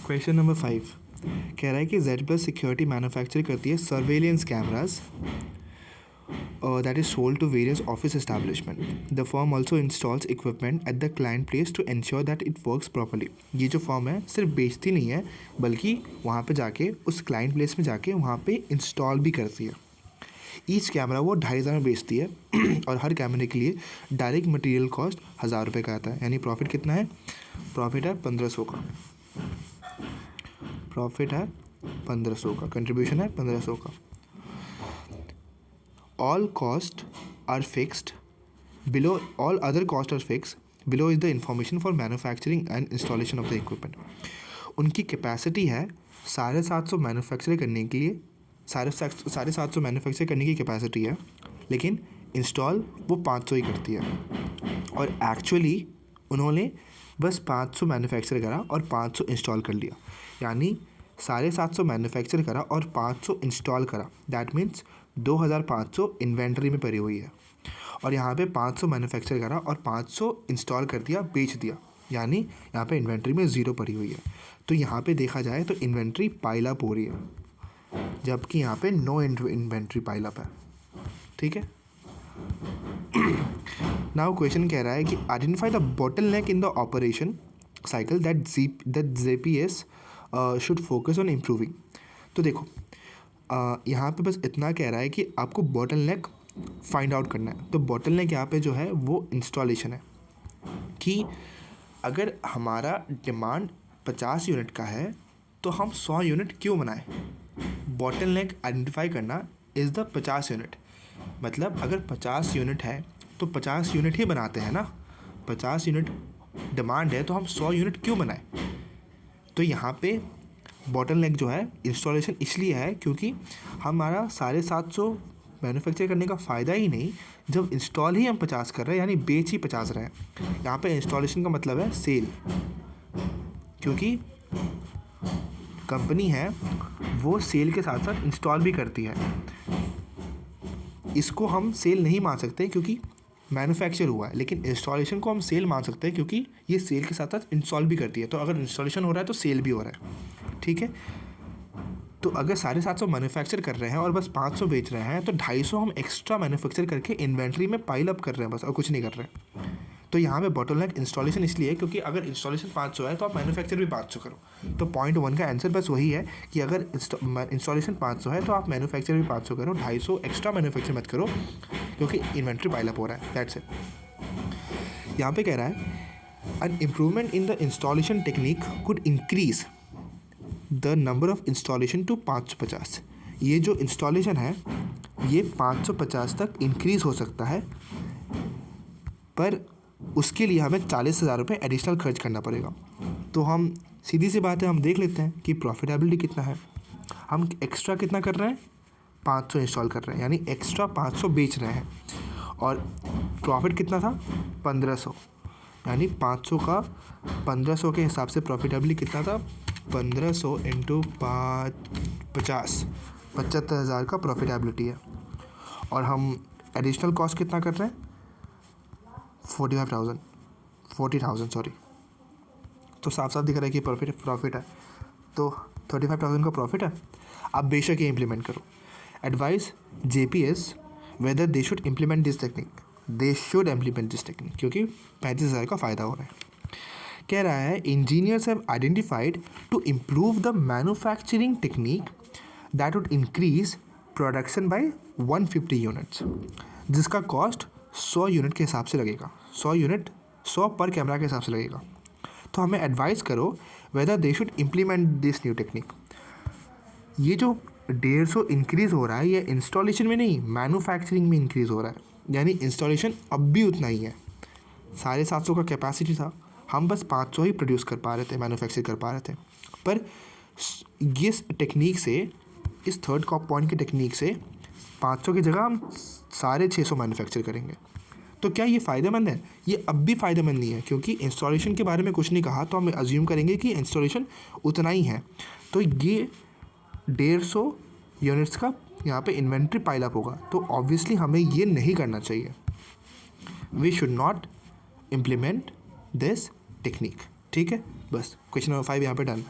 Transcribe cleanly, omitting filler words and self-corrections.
Question number 5 कह रहा है कि जेड प्लस सिक्योरिटी मैन्युफैक्चर करती है surveillance cameras that is sold to various office establishment. The firm also installs equipment at the client place to ensure that it works properly. ये जो firm है सिर्फ बेचती नहीं है बल्कि वहाँ पे जाके उस क्लाइंट प्लेस में जाके वहाँ पे इंस्टॉल भी करती है. ईच कैमरा वो 2,500 में बेचती है और हर कैमरे के लिए डायरेक्ट मटेरियल कॉस्ट 1,000 रुपये का आता है. यानी प्रॉफिट कितना है? प्रॉफिट है 1,500 का. प्रॉफिट है 1,500 का. कंट्रीब्यूशन है 1,500 का. All costs are fixed. Below, all other costs are fixed. Below is the information for manufacturing and installation of the equipment. उनकी कैपेसिटी है 750 मैन्युफैक्चर करने के लिए. 750 मैन्युफैक्चर करने की कैपेसिटी है, लेकिन इंस्टॉल वो 500 ही करती है. और एक्चुअली उन्होंने बस 500 मैन्युफैक्चर करा और 500 इंस्टॉल कर लिया. यानी 750 मैन्युफैक्चर करा और 500 इंस्टॉल करा. दैट मीन्स 2,500 इन्वेंट्री में पड़ी हुई है. और यहाँ पे 500 मैन्युफैक्चर करा और 500 इंस्टॉल कर दिया, बेच दिया. यानी यहाँ पे इन्वेंट्री में 0 पड़ी हुई है. तो यहाँ पे देखा जाए तो इन्वेंट्री पाइल अप हो रही है, जबकि यहाँ पे नो इन्वेंट्री पाइल अप है. ठीक है. नाउ क्वेश्चन कह रहा है कि identify the bottleneck in the operation cycle that JPS should focus on improving. तो देखो यहाँ पे बस इतना कह रहा है कि आपको बॉटलनेक फाइंड आउट करना है. तो बॉटलनेक यहाँ पे जो है वो इंस्टॉलेशन है कि अगर हमारा डिमांड 50 यूनिट का है तो हम 100 यूनिट क्यों बनाएं. बॉटलनेक आइडेंटिफाई करना इज़ द 50 यूनिट. मतलब अगर 50 यूनिट है तो 50 यूनिट ही बनाते हैं ना. 50 यूनिट डिमांड है तो हम 100 यूनिट क्यों बनाएं. तो यहाँ पे बॉटलनेक जो है इंस्टॉलेशन इसलिए है क्योंकि हमारा 750 मैन्युफैक्चर करने का फ़ायदा ही नहीं जब इंस्टॉल ही हम 50 कर रहे हैं, यानी बेच ही 50 रहे हैं. यहाँ पे इंस्टॉलेशन का मतलब है सेल, क्योंकि कंपनी है वो सेल के साथ साथ इंस्टॉल भी करती है. इसको हम सेल नहीं मान सकते क्योंकि मैन्युफैक्चर हुआ है, लेकिन इंस्टॉलेशन को हम सेल मान सकते हैं क्योंकि ये सेल के साथ साथ इंस्टॉल भी करती है. तो अगर इंस्टॉलेशन हो रहा है तो सेल भी हो रहा है. ठीक है. तो अगर 750 मैन्युफैक्चर कर रहे हैं और बस 500 बेच रहे हैं तो 250 हम एक्स्ट्रा मैन्युफैक्चर करके इन्वेंट्री में पाइल अप कर रहे हैं बस, और कुछ नहीं कर रहे हैं. तो यहाँ पे बॉटलनेक इंस्टॉलेशन इसलिए है क्योंकि अगर इंस्टॉलेशन 500 है तो आप मैन्युफैक्चर भी 500 करो. तो पॉइंट 1 का आंसर बस वही है कि अगर इंस्टॉलेशन 500 है तो आप मैन्युफैक्चर भी 500 करो, 250 एक्स्ट्रा मैन्युफैक्चर मत करो क्योंकि इन्वेंट्री पाइल अप हो रहा है. That's it. यहाँ पे कह रहा है an improvement in the installation technique could increase the number of installation to 550. ये जो इंस्टॉलेशन है ये 550 तक इंक्रीज़ हो सकता है, पर उसके लिए हमें 40,000 रुपये एडिशनल खर्च करना पड़ेगा. तो हम सीधी सी बात है, हम देख लेते हैं कि प्रॉफिटेबिलिटी कितना है. हम एक्स्ट्रा कितना कर रहे हैं? 500 इंस्टॉल कर रहे हैं, यानी एक्स्ट्रा 500 बेच रहे हैं. और प्रॉफिट कितना था? 1,500. यानी 500 का 1,500 के हिसाब से प्रॉफिटेबिलिटी कितना था? 1,500 इंटू 50, 75,000 का प्रॉफिटेबिलिटी है. और हम एडिशनल कॉस्ट कितना कर रहे हैं? 40,000 सॉरी. तो साफ साफ दिख रहा है कि प्रॉफिट है. तो 35,000 का प्रॉफिट है. आप बेशक ये इम्प्लीमेंट करो. Advice JPS whether they should implement this technique. They should implement this technique क्योंकि 35,000 का फ़ायदा हो रहा है. कह रहा है engineers have identified to improve the manufacturing technique that would increase production by 150 units, जिसका कॉस्ट 100 यूनिट के हिसाब से लगेगा. 100 पर कैमरा के हिसाब से लगेगा. तो हमें एडवाइस करो whether they should implement this new technique. ये जो 150 इंक्रीज़ हो रहा है ये इंस्टॉलेशन में नहीं, मैन्युफैक्चरिंग में इंक्रीज़ हो रहा है. यानी इंस्टॉलेशन अब भी उतना ही है. 750 का कैपेसिटी था, हम बस 500 ही प्रोड्यूस कर पा रहे थे, मैन्युफैक्चर कर पा रहे थे. पर इस टेक्निक से, इस थर्ड पॉइंट की टेक्निक से 500 की जगह हम 650 मैन्युफैक्चर करेंगे. तो क्या ये फ़ायदेमंद है? ये अब भी फ़ायदेमंद नहीं है क्योंकि इंस्टॉलेशन के बारे में कुछ नहीं कहा, तो हम अज्यूम करेंगे कि इंस्टॉलेशन उतना ही है. तो ये 150 यूनिट्स का यहाँ पे इन्वेंट्री पाइल अप होगा. तो ऑब्वियसली हमें ये नहीं करना चाहिए. We should not implement this technique. ठीक है. बस क्वेश्चन नंबर 5 यहाँ पे डन.